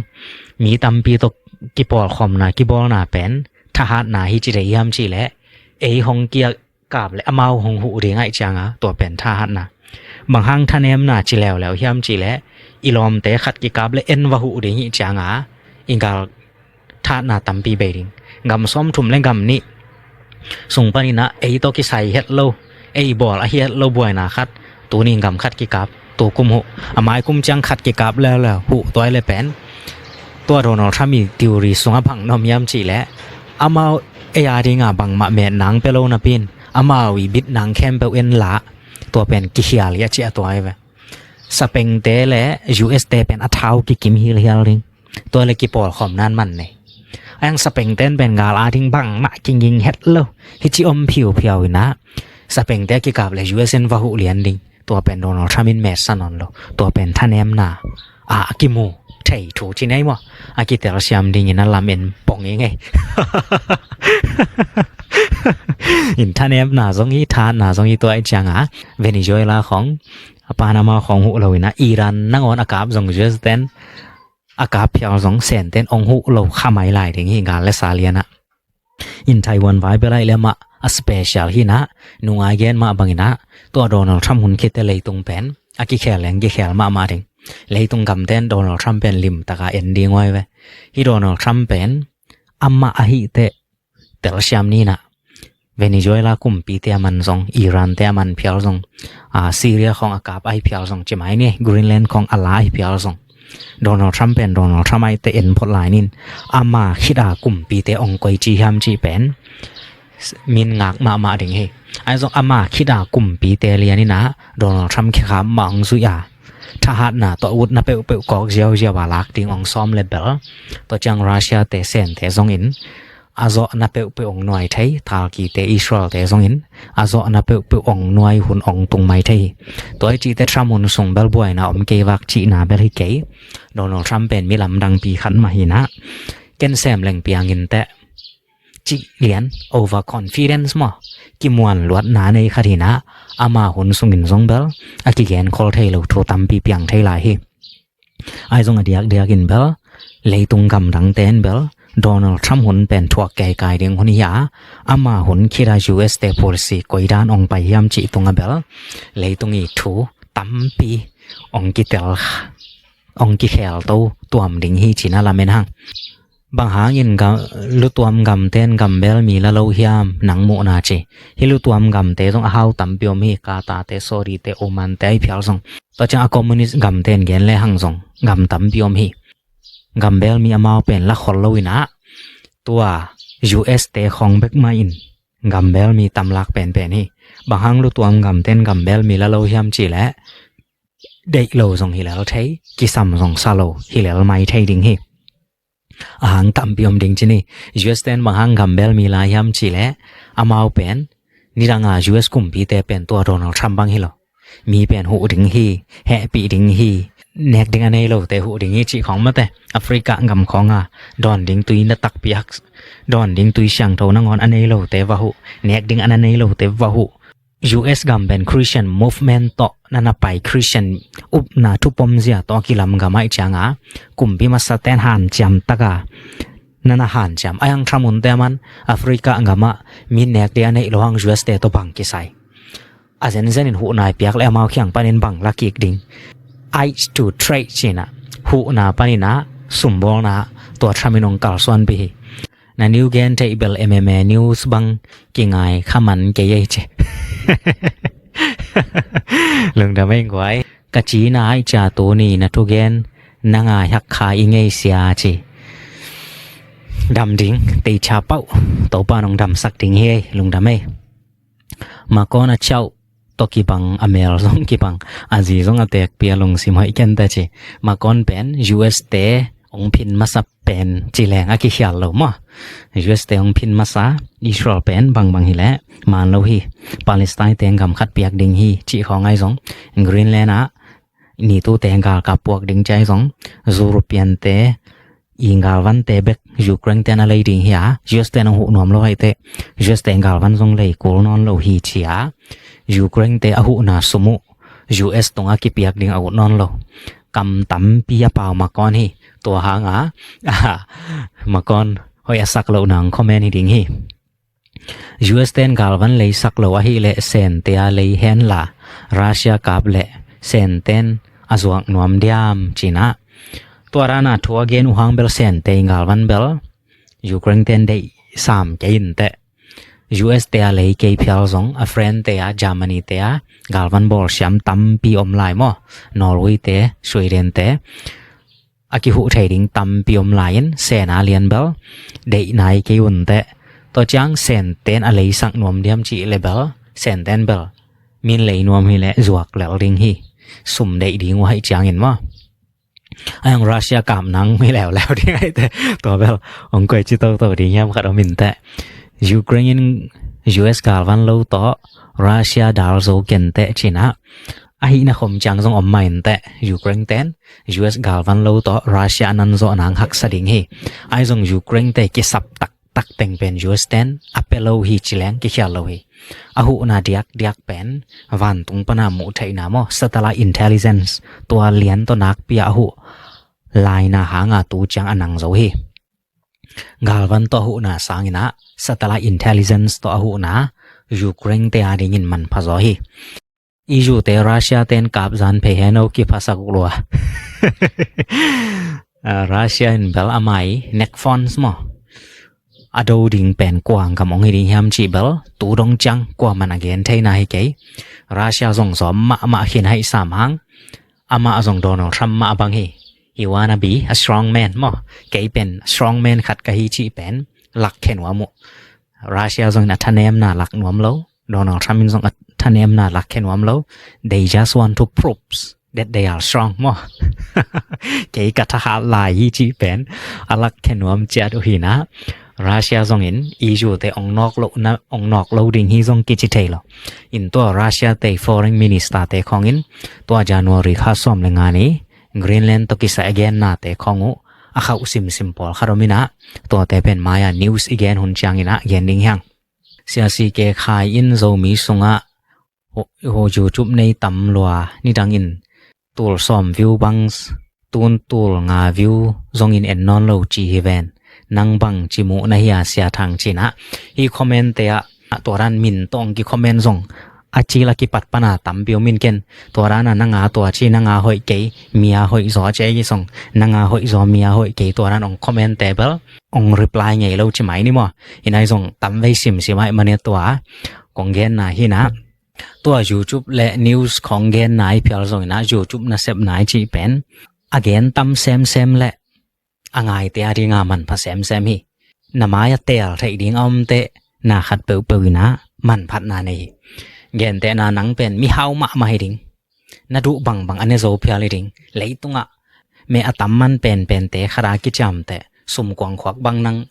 มีตั้มปีตัวกิบอลคอมนะกิบอลนะเป็นทหารนะฮิจิเรียมจีและหงเกียกาบและอมาหงหูเรียงไอจังตัวเป็นทหารนะบางครั้งท่านเอ็มนะจีแล้วเฮียมจีและอีลอมเตะขัดกิกาบและวะหูเรียงไอจังอิงกาทหารนะตั้มปีเบริงกำซ้อมทุ่มและกำนี้ส่งปนินะตัวกิใส่เฮ็ดโลบอลเฮ็ดโลบวยนะขัดตัวนี้กำขัดกิกาบตัวกุมหูไม้กุมจังขัดกิกาบแล้วหูตัวเลยเป็นตัวโดนัลด์ทรัมป์มีทีโอรีส่งพังนอมยามจีและอามาอาริงาบังมาเมนนังเปโลนาปินอามาวิบิดนังแคมเปเอ็นละตัวเป็นกิฮิอาลีเจียตัวไอ้เวสเปงเตและ US เตเป็นอัฐาวกิกิมฮิลลิงตัวเล็กกิปอลขอมนั่นมันเนี่ยยังสเปงเตนเป็นกาลาทิงบังมากิงยิงเฮ็ดโลฮิจิอมผิวนะสเปงเตกิกาบและ US เซนวาหุเลียนดิงตัวเป็นโดนัลด์ทรัมป์เมสซันนโลตัวเป็นท่านเอ็มนากิมูใช่ถูกที่ไหนวะอากิเตอร์เซียมดิ้งนั่นลาเมนปองยังไงอินท่านเอ็มน่าสงอีท่านน่าสงอีตัวไอจังเวนิซุเอลาของปานามาของหุโลวินะอิรันนั่งอ่อนอากาศสงเจสเตนอากาศเพียงสงเซนเตนองหุโลข้าไม่ไหลถึงหิงการและซาเลียนะอินไต้หวันไว้ไปไรเลยมะ a special hi na nunga gen ma bangina to Donald Trump hun khite leitung pen aki kheleng ge khel ma ding leitung gam ten Donald Trump pen lim taka ending wai we hi Donald Trump pen amma a hi te tel siam ni na Venezuela kum pi te man song Iran te man phial song Syria khong akap ai phial song chimai ni Greenland khong ala ai phial song Donald Trump pen Donald Trump ai te en phot lai nin ama khida kum pi te ong koi chi ham chi pen min ngak ma ding he ai song ama khida kum pi te lia ni na Donald Trump kham mang su yaทหารน่ะตออุดน่ะเปกอกเจียวว่าลักติงองซ้อมเลเบลตอจังรัสเซียเตเซนเตซองอินอาโซน่ะเปองหน่วยไทยทากีเตอิสราเอลเตซองอินอาโซน่ะเปองหน่วยหุ่นองตุงไมไทยตัวไอจีเตทรัมมุนส่งเบลบวยน่ะอมเกวักจีน่ะเบลฮิเกโดนัลด์ทรัมป์เป็นมีลำดังปีขันมาหินะเกนแซมแหล่งเปียงินเตจิเลียน over confidence มอกิมวนลวดนาในคดีนะอามาหุนสุงินซงเบลอากิเกนคอลไทยเราโทรตามปีเปียงไทยหลายไอซงอดียกินเบลเลยตุงกำดังเตนเบลโดนัลด์ทรัมป์หุนเป็นทวกแก่กายเดียงหุนยาอามาหุนคิดา US State Policy กวยด้านองไปยามจิตุงเบลเลยตุงอีทูตัมปีองกิเตลองกิเคลตัวมดิ่งฮีจินาลาเมนหังบางหางินกับลุตวมกำเต้นกำเบลมีละโลหิมหนังโมนาเจฮิลุตวมกำเตต้องเอาตัมเปียวมีกาตาเตโซรีเตโอมันเตไอเพียวซงต่อจากคอมมิวนิสต์กำเต้นเกนเลหังซงกำตัมเปียวมีกำเบลมีอมาเป็นละคนโลวินะตัว US เตของเบกมาอินกำเบลมีตำลักเป็นฮีบางหางลุตวมกำเต้นกำเบลมีละโลหิมจีและเด็กโลซงฮิเลลไทยกิซัมซงซาโลฮิเลลไม่ไทยดิ่งฮีหางตัมปิอมดิงจินี US เตนบางหางกัมเบลมีลายามจิเลอามาวเป็นนี่ดังUS กุมปีเตเป็นตัวโดนัลด์ทรัมป์บางฮิโลมีเป็นหูดิงฮีแฮปปี้ดิงฮีเนกดิงอันนี้โลแต่หูดิงฮีจิของมาแต่แอฟริกากำของดอนดิงตุยนตักเปียกดอนดิงตุยช่างโทนังอนอันนี้โลแต่ว่าหูเนกดิงอันนี้โลแต่ว่าหู US กัมเป็น Christian movement ต่อนั่นไป Christian อุปนาทุปมเสียต่อกิลำกาไม่จังกุมพิมาสเตนหันจำตะกานั่นหันจำไอ้ยังทำมุนเตมันแอฟริกากามามีเนกเดียในโลหัง US เตตัวบังกิไซอาเซนเซนินหูนายเปียกและมาเขียงปานินบังลักอีกดิ่งไอส์ทูเทรดจีน่ะหูนาปานินะสมบูรณ์นะตัวทำมินองกาลส่วนปีนั่นนิวเกนเทเบิล MMA News บังกิงไงข้ามันเกยเจลงดำเองไว้กะจีน่าไอจ่าตัวนี้นะทุกเกนนางหักขาอิงเอเซียจีดำดิ่งตีชาเป้าตัวป้านองดำสักดิ่งเฮลงดำเอมาก่อนเจ้าตกิบังอเมริกากิบังอาจีซงอเตกเปียลงสิมให้กันแต่จีมาก่อนเป็น US เตองพินมาสับเป็นจีแรงอากิเขียลโลมา US เตองพินมาซาอิสราเอลเป็นบางฮิแลมาโลฮีปาเลสไตน์เตงกำขัดเปียกดิงฮีจีของไอซงกรีนแลนด์นี่ตัวเตงกากับพวกดิงใจซงยูโรเปียนเตอิงกาวันเตเบกยูเครนเตนอะไรดิงฮีUS เตนหูนวมโลให้เต US เตงกาวันซงเลยกูนอนโลฮีจียูเครนเตอหูนาสมุ US ตรงอากิเปียกดิงอหูนอนโลกำตั้มปียเปล่ามาก่อนฮีตัวหางมาก่อนหอยสักโลนังคอมเมนต์ดิ่งฮี US เตนกาลวันเลยสักโลว่าฮีเลเซนเตียเลยเห็นละรัสเซียกับเลเซนเตนอาจวงนวมเดียมจีน่าตัวรานาทัวเกนอุหังเบลเซนเตงกาลวันเบลยูเครนเตนได้3เกนเต US เตียเลยเกย์เพียลซงอเฟรนเตียเยอรมนีเตียกาลวันบอลช้ำตั้มปีอมไลมอนอร์เวย์เตสวีเดนเตอากิหูไทยดิ่งตั้มปีอมไลน์เซนาเลียนเบลได้นายเกยุนเตตัวจังเซนเตนอะไรสักนวมเดียมจีเลเบลเซนเตนเบลมินเลยนวมฮิเลจวกแล้วดิ่งฮีสุ่มได้ดิ่งว่าให้จังเห็นว่าไอ้ยังรัสเซียกำนังไม่แล้วดิ่งไอ้แต่ตัวเบลองกวยจิตตัวดิ่งยังขัดอมินแต่ยูเครน US กาลวันโลต่อรัสเซียดาลโซเกนเตจีน่าไอ้นักข่มจังซงอมไม่แต่ยูเครนเตน US กาลวันโลต่อรัสเซียนันโซนังหักสดิ่งฮีไอ้ซงยูเครนเตกิสับตักเต็งเป็น US เตนอัปเปโลฮีจิเลงกิเขียลโลฮีอาหูนาเดียกเป็นวันตุงปนามุไทยนามอ Satellite Intelligence ตัวเลียนตัวนักเปียหูลายนาหางตูจังอนังโซฮี galvan to hu na sangina satellite intelligence to hu na Ukraine te adingin man phazo hi EU te Russia ten kap zan phe heno ki phasa gulwa Russia in bel amai neck phones mo ado ding pen kwang kam ong ding ham chi bel tu dong chang kwa man again thai na hi ke Russia zong som ma khin hai sam hang ama zong Donald Trump ma bang hi he wanna be a strong man mo ke pen strong man khat ka hi chi pen lak khen wa mo Russia zong na thanem na lak nuam lo Donald Trump zong thanem na lak khen wam lo they just want to prove that they are strong mo ke ka tha ha lai hi chi pen alak khen wam cha do hi na Russia zong in EU te ong nok lo ding hi zong ki chi thei lo in to Russia te foreign minister te khong in to January kha som le nga ni Greenland to kisa again na te khongu a khau simple kharomina to te pen maya news again hun changina again ding hang sia si ke khai in zo mi sunga ho YouTube nei tam lwa ni dang in tul som view bangs tun tul nga view zong in en non lo chi heaven nang bang chi mu na hiya sia thang china hi comment te a toran min tong ki comment zong achi la ki pat pana tam bio min ken torana nanga to chi nanga hoi ke mia hoi zo che gi song nanga hoi zo mia hoi ke toran ong comment table ong reply ngai lo chi mai ni mo inai zong tam vei sim si mai mane to a kong gen na hi na to YouTube le news kong gen nai pyal zong na YouTube na sep nai chi pen again tam sem le angai te ari nga man pha sem hi namaya tel thai ding om te na khat pe na man phat na nei gen te na nang pen mi hau ma hiding na du bang ane zo phial hiding leitunga me atam man pen te khara ki cham te sum kwang khwak bang nang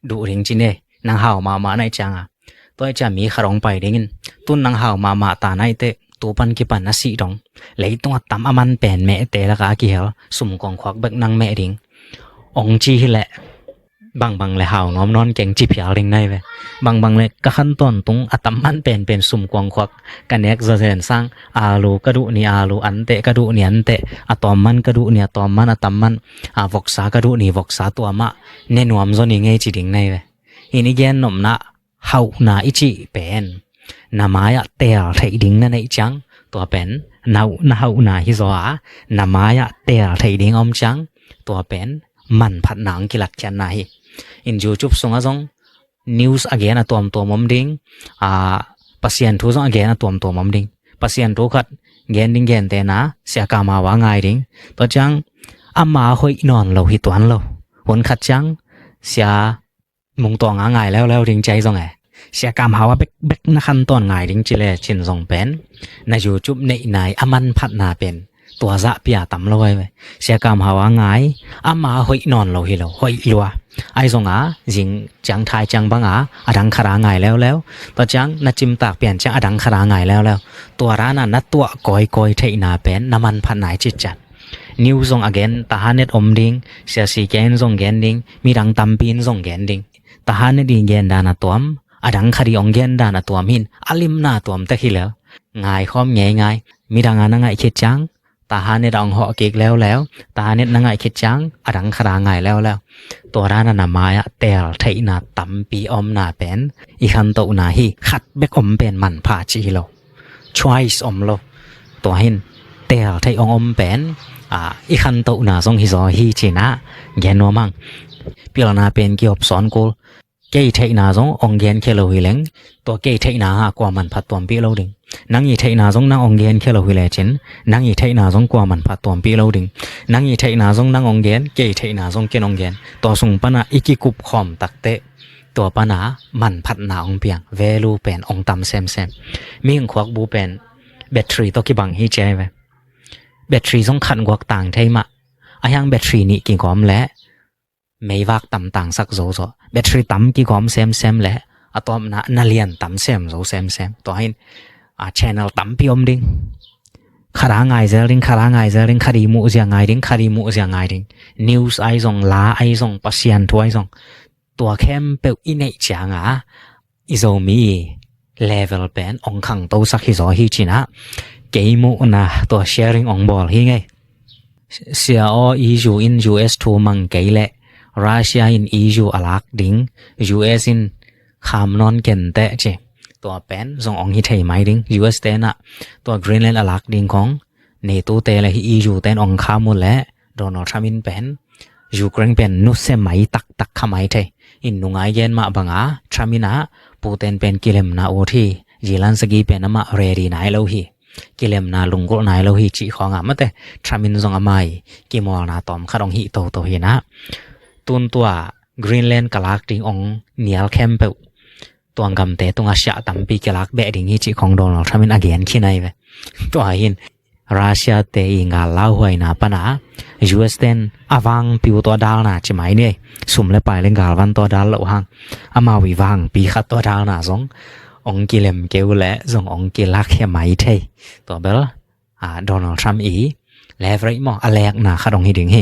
du ring chi ne nang hau ma nai changa toy cha mi kharong pai dingin tun nang hau ma ta nai te tu pan ki pan na si dong leitunga tam aman pen me te la ka ki hel sum kwang khwak bek nang me ding ong chi hi le bang le hau nom non keng chi phial ring nai ve bang le ka khan ton tung atam man pen sum kwang khwak kanek za zen sang alu ka du ni alu ante ka du ni ante atom man ka du ni atom man atam man a voksa ka du ni voksa to ma ne nuam zo ni nge chi ding nai ve ini gen nom na hau na ichi pen namaya tel thai ding na nei chang to pen nau na hau na hi zo a namaya tel thai ding om chang to pen man phat nang ki lak chan na hi in YouTube songa jong news again atom mom ding pasien thu jong again atom mom ding pasien thu khat gen ding gen te na sia ka ma wa ngai ding to chang ama hoi non lo hi twan lo hon khat chang sia mung to nga ngai leo ding chai jong sia kam hawa bek na khan ton ngai ding chile chin jong pen na YouTube nei nai aman phat na pen tua za pia tam lo wai sia kam hawa ngai ama hoi non lo hi lo hoi lua ai zonga jing chang thai chang banga adang khara ngai leo to chang na chim tak pian chang adang khara ngai leo tua ra na tua koi thei na pen naman phan nai chi chat new zong again tahanet om ding sia si gen zong gen ding mi dang tam pin zong gen ding tahanet ding gen dana tuam adang khari ong gen dana tuam hin alim na tuam ta hi leo ngai khom ngai mi dang ana ngai chi chang tahanet ong ho kek leo tahanet na ngai khit chang adang khara ngai leo to rana na maya tel thai na tampi om na pen I khan to na hi khat bek om pen man pha chi lo choice om lo to hin tel thai ong om pen I khan to na song hi zo hi chi na gen no mang pilana pen ki op son ko ke thai na song ong gen khelo hi leng to ke thai na ha kwa man phat tom pi lo ding nang yi thai na jong nang ong gen khelo hi le chen nang yi thai na jong kwa man phat tom pi lo ding nang yi thai na jong nang ong gen ke thai na jong ken ong gen to sung pana iki kup khom takte to pana man phat na ong piang value pen ong tam sem mi ng khwak bu pen battery to ki bang hi che ve battery jong khan gwak tang thai ma ayang battery ni ki gom le mei wak tam tang sak zo battery tam ki gom sem le atom na lian tam sem zo sem to hin channel tam pi om ding khara ngai ring khari mu zia ngai ding news ai zong la ai zong pasian thoi zong tua khem pe inei changa izomi level pen ong khang to sak hi zo hi china keimu na to sharing ong bol hi ngai sia o EU in US thu mang keile Russia in EU alak ding US in kham non ken te che ตัวเป็นส่งองฮิไทยไหมดิง US เตนะตัว Greenland อลักดิงของ NATO เตละ EU เตนองคามุและโดนัลด์ทรัมป์เป็นยูเครนเป็นนุเสมัยตักขมัยไทยอินนุงไอเย็นมาบังอาทรัมป์นะปูเตนเป็นกิเลมนาโอทียีลันสกีเป็นมาเรดีนายโลฮีกิเลมนาลุงกุนายโลฮีจีของอ่ะมะเตทรัมป์ส่งอมัยกิมอลนาตอมคาดองฮิโตฮีนะตุนตัว Greenland กะลักดิงองเนียลแคมเปลตัวกำเตตรงอาชะตัมปีกลักเบดิงฮิจิของโดนัลด์ทรัมป์อเกนขี้ไหนเวตัวหินรัสเซียเตอิงาลาวหวยนาปนา US เตนอวังปิวตัวดาลนาจิไหมเนี่ยสุมเลไปเล่นกาลวันตัวดาลเหล่าหังอามาวิวังปีขัดตัวดาลนาสงองกิเลมเกวและสงองกิลักเฮไหมเทตัวเบลโดนัลด์ทรัมป์อีและฟริมออแลกนาขัดองฮิดิงฮิ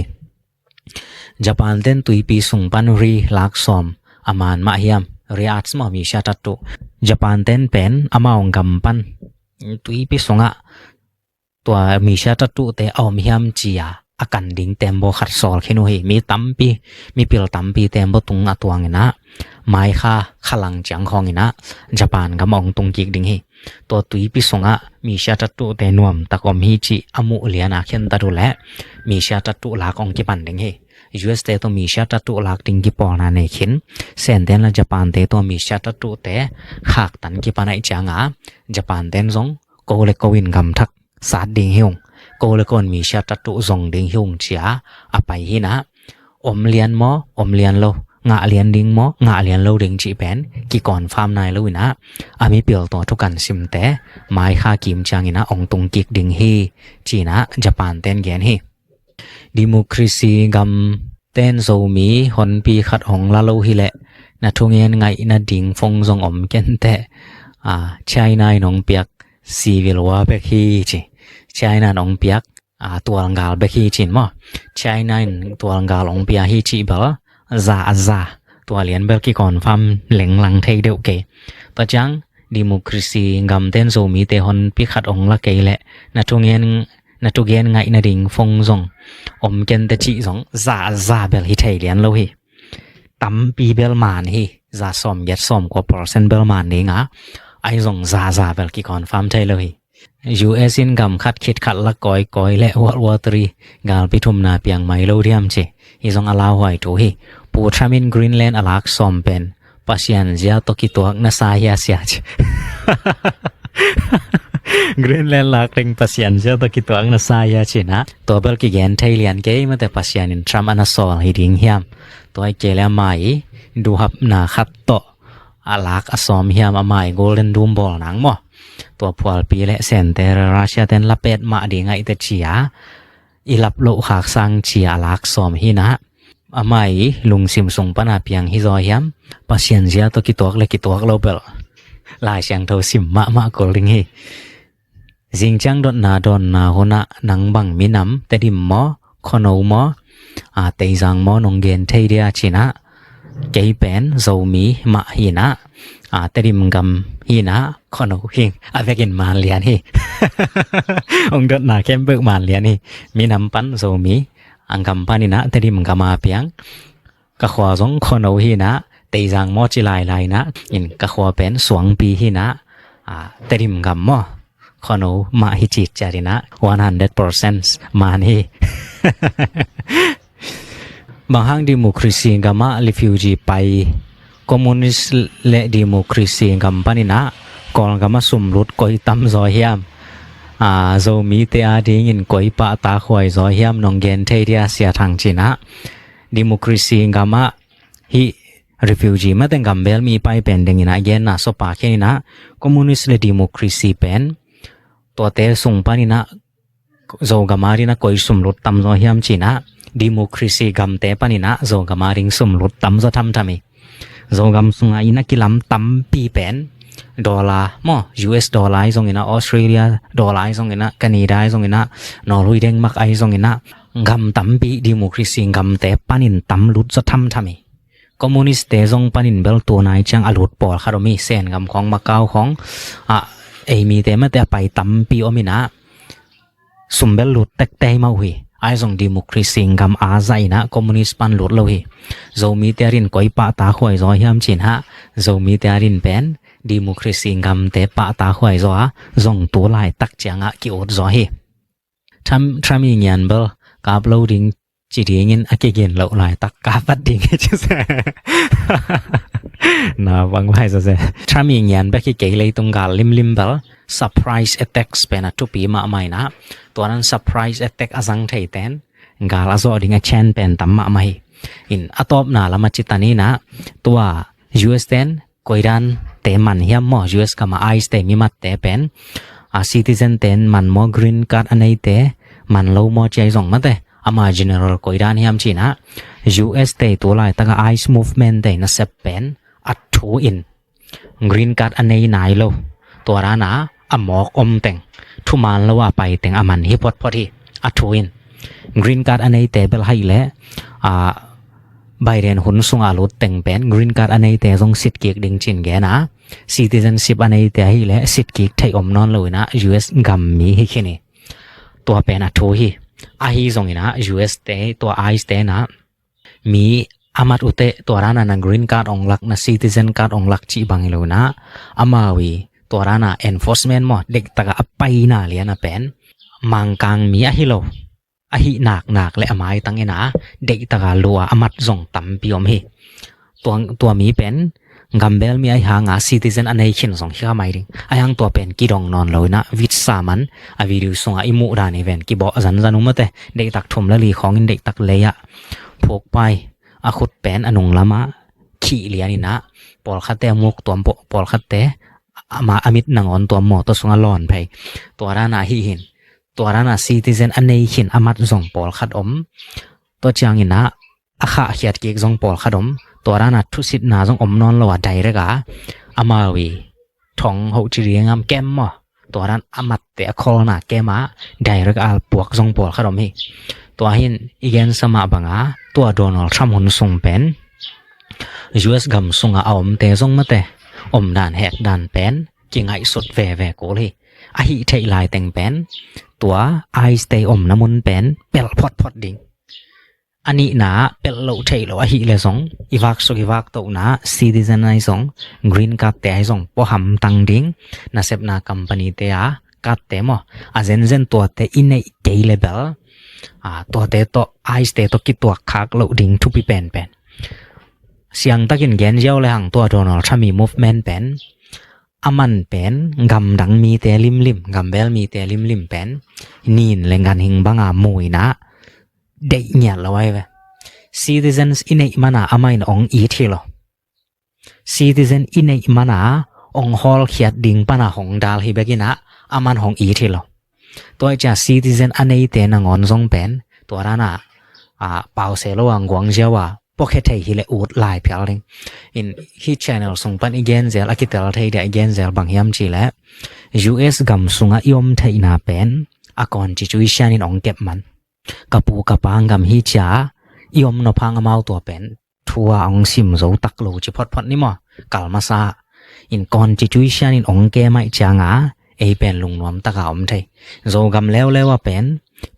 ญี่ปุ่นเตนตุยปีสุงปันรีลักซอมอามานมาเฮียมReats mo mi siya tatu Japan ten pen amaong gampan tui pi songa tua mi siya tatu te aw mi ham chia akan ding tembo khat sol khenu hi mi tampi mi pil tampi tembo tung atuang ina mai kha khalang chang khong ina Japan gamong tung kik ding hi to tui pi songa mi siya tatu te nuam takom hi chi amu liana khen taru le mi siya tatu la kong ki pan ding hi US เตตัวมีชาตตุลักดิงกิปอนาเนขินเซนเตนละญี่ปุ่นเตตัวมีชาตตุเตขากตันกิปานาอิจางาญี่ปุ่นเตนซงโกเลโกวินกำทักสาดดิงหิงโกเลกอนมีชาตตุซงดิงหิงเจียอไปหินะอมเลียนมอมเลียนโลงะเลียนดิงมองะเลียนโลดิงจีแปนกิก่อนฟาร์มนายโลวินะอามีเปียวตัวทุกันซิมเตไม้คากิมจางอินะองตุงกิกดิงฮีจีนะญี่ปุ่นเตนเกนฮีDemocracy gam ten zo mi hon pi khat hong la lo hi le na thungen ngai na ding phong zong om ken te China nong piak civil war bek hi chi China nong piak tuangal bek hi chin mo China tuangal ong pia hi chi ba za tua lian bel ki kon fam leng lang thei deu ke ta chang democracy gam ten zo mi te hon pi khat ong la ke le na thungen na tu gen ngai na ding phong zong om ken te chi zong za bel hi thei lian lo hi tam pi bel man hi za som yet som ko percent bel man ni nga ai zong za bel ki confirm thei lo hi US in gam khat khit khat la koi le World War 3 gal pi thum na piang mai lo diam che hi zong ala hoi to hi pu tramin Greenland alak som pen pasian zia to ki to na sa ya sia Greenland lak ring pasian ja to ki tuang na saya china to bel ki gen thailand ke ma te pasian in tram ana sol hi ding hiam to ai ke la mai du hap na khat to alak asom hiam amai golden dum ball nang mo to phwal pi le sen te Russia ten la pet ma di ngai te chia ilap lo khak sang chia alak som hi na amai lung sim sung pana piang hi zo hiam pasian ja to ki tok lo bel lai siang tho sim ma ko ring hi Jingjang don na hona nang bang minam tedim mo khono mo teijang mo nonggen theidia china keipen zomi ma hina tedim gam hina khono hing avekin man lian hi ong don na kembek man lian hi minam pan zomi angam panina tedim gama piang ka khwa zong khono hina teijang mo chilai na in ka khwa pen suang pi hina tedim gam mo khono ma hi chi charina 100% man hi bang hang democracy gama refugee pai communist le democracy gam panina kol gama sumrut koi tam zo hiam zo mi te a ding in koi pa ta khoi zo hiam nong gen thei dia sia thang china democracy gama hi refugee ma teng gam bel mi pai pen ding ina gen na so pa khenina communist le democracy penตัวเตส่งปานินะโจกามารินะกอยสมรสตำโซเฮียมจีนะดิโมครีซีกำเตปานินะโจกามาริงสมรสตำโซทำทำไมโจกำสุงอินะกิลำตำปีเป็นดอลลาร์มอ US ดอลลาร์ส่งอินะออสเตรเลียดอลลาร์ส่งอินะแคนาดาส่งอินะนอร์เวย์เดนมาร์กไอส่งอินะกำตำปีดิโมครีซีกำเตปานินตำลุดโซทำทำไมคอมมิวนิสต์เตส่งปานินเบลตัวนายจังอลุดปอลคาร์มีเซนกำของมาเก้าของมีแต่มาแต่ไปตำปีอมินะสุมเบลลุดเตกเตมาหุย ai zong democracy ngam a zai na communist pan lot lo hi zomi terin koi pa ta khoi zo hiam chin ha zomi terin pen democracy ngam te pa ta khoi zo a zong to lai tak changa ki ot zo hi tham yi nyan bel ka uploading chỉ riêng again lâu lại tất cả phát điện chứ nào vâng phải rồi tham ý nhận bé cái lấy tung gà lim bel surprise attacks pena tu pi ma mai na tuan surprise attack azang thei ten gà la zo ding a chen pen tam ma mai in atop na lama chitani na tua US ten koiran te man hiam mo US kama ice te mi mat te pen a citizen ten man mo green card anei te man lo mo chai zong ma te ama general koiran hiam china US te to lai taka ice movement te na sep pen at thu in green card anei nai lo to rana amok teng thu man lo wa pai teng aman hi pot hi at thu in green card anei te bel hai le Biden hun sung alut teng pen green card anei te jong sit kek ding chin ge na citizenship anei te hi le sit kek thai non lo na US gam mi hi khini to pen at thu hi a hi zong ina US te to ice te na mi amat ute to rana na green card ong lak na citizen card ong lak chi bang lo na amawi to rana enforcement mo dek taka apai na lian a pen mangkang mi a hi lo a hi nak le amai tang ina dek taka lua amat zong tam piom hi to mi pen gambel mi ai hanga citizen anei khin song hi mai ding ayang to pen ki dong non lo na vit saman a video songa imu da ni ven ki bo zan umate dek tak thum la li khong in dek tak leya phok pai a khut pen anung lama khi liani na pol khate muk tom pol khate ama amit nangon tom mo to songa lon phai to rana hi hin to rana citizen anei khin amat zong pol khat to chang ina akha hiat ki zong pol khadom to rana thu sit na jong non lo wa dai rega amawi thong ho chi riangam kem mo to ran amat te khol na kema dai rega al puak jong pol khadom hi to hin igen sama banga to Donald Trump hun sung pen US gam sunga te jong mate dan hek dan pen ki ngai sut ve ko hi a hi thei lai teng pen to ice te namun pen pel phot ding ani na pel lo thei lo a hi le song iwak to na citizen ai song green card te ai song po ham tang ding na sep na company te a kat te mo a zen to te inei te level to te to ice te to ki to khak lo ding thu pi pen siang takin gen jaw le hang to Donald Trump movement pen aman pen gam dang mi te lim gambel mi te lim pen nin lengan hing banga muina dei nya lawai ve citizens inei mana amain ong i thilo citizen inei mana ong hol khiat ding pana hong dal hi begina aman hong i thilo toy cha citizen anei te na ngon jong pen to rana pau se lo ang gwang jawa pocket thei hi le ut lai pyaling in hi channel sung pan again zel akitel thei de again zel bang hiam chi le US gam sunga yom thei na pen a constitution in ong kep man kapu kapangam hi cha yom no phang amau to pen thua ong sim zo tak lo chi phot ni mo kalma sa in constitution in ong ke mai changa ei pen lung nom taka thei zo gam lewa pen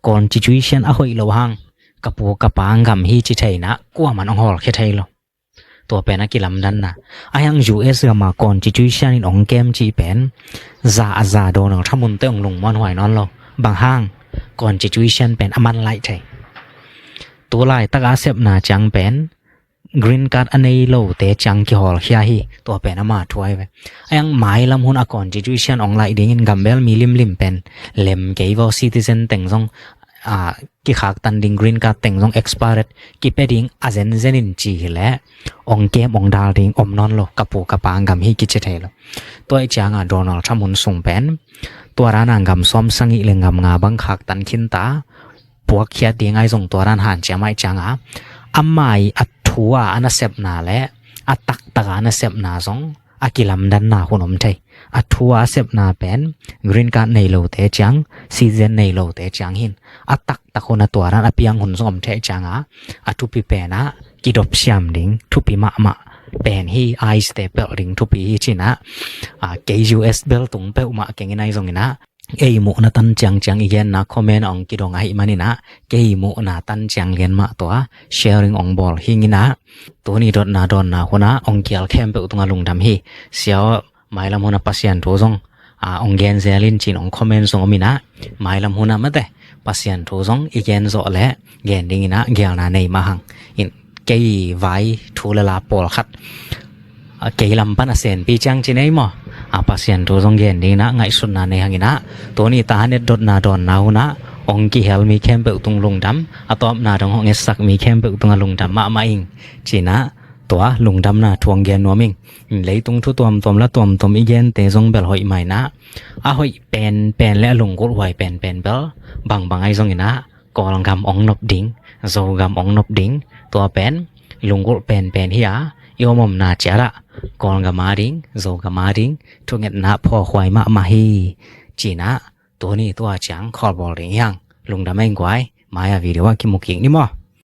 constitution a hoi lo hang kapu kapangam hi chi thei na kwa man ong hol khe thei lo to pen a kilam dan na ayang US ma constitution in ong kem chi pen za Donald Trump te ong lung mon hoi non lo bang hang constitution pen aman lai thai to lai taka sep na chang pen green card anei lo te chang ki hol khia hi to pen ama thuai ve ayang mai lam hun a constitution ong lai ding in gambel mi lim pen lem keivo citizen teng jong ki khak tan ding green card teng jong expired ki peding azen zenin chi le ong kem ong dal ding non lo kapu kapang gam hi ki che thai lo toy changa Donald Trump hun sung penตัวร้านงามซ้อมสังอิเลงามงาบังคักตันขินตาพวกเขียดีไงส่งตัวร้านหันจะไม่จังอาไม่อัดทัวอันเสพนาและอัดตักตะอันเสพนาสงอากิลำดันนาหุ่นอมใจอัดทัวเสพนาเป็นกรีนการ์ดในโลเตจังซีเซนในโลเตจังหินอัดตักตะคนตัวร้านอภิยังหุ่นสงอมใจจังอัดทุปีเป็นกิดอบเสียมดิงทุปีมาเป็นฮีไอสเตเปิลดิงทุปีชินะUS เบลตุงเปอุมาเก่งไงส่งนะ ei mu na tan chang igen na comment ong ki dong ai manina kei mu na tan chang lian ma to sharing ong bol hingina to ni dot na don na hona ong kial khem pe utunga lungdam hi siao mailam hona pasian to jong ong gen zelin chin ong comment song mina mailam hona mate pasian to jong igen zo le gen dingina gel na nei ma hang in kei vai thula la pol khat kei lam pan asen pi chang chinei mo pasien to jong gen ding na ngai sun na ne hangina to ni ta ne dot na don na huna ong ki hel mi khem pe tung lungdam atop na dong hong esak mi khem pe tung lungdam ma ing china to lungdam na thuang gen no ming leitung thu tom la tom i gen te jong bel hoi mai na hoi pen le lung gol wai pen bel bang ai jong ina ko lang gam ong nop ding zo gam ong nop ding to pen lung gol pen hi yo mom na chara kon ga maring zo ga maring thu nget na pho khwai ma hi china to ni to chang khol bol ring yang lung da meng kwai maya video ki muking ni mo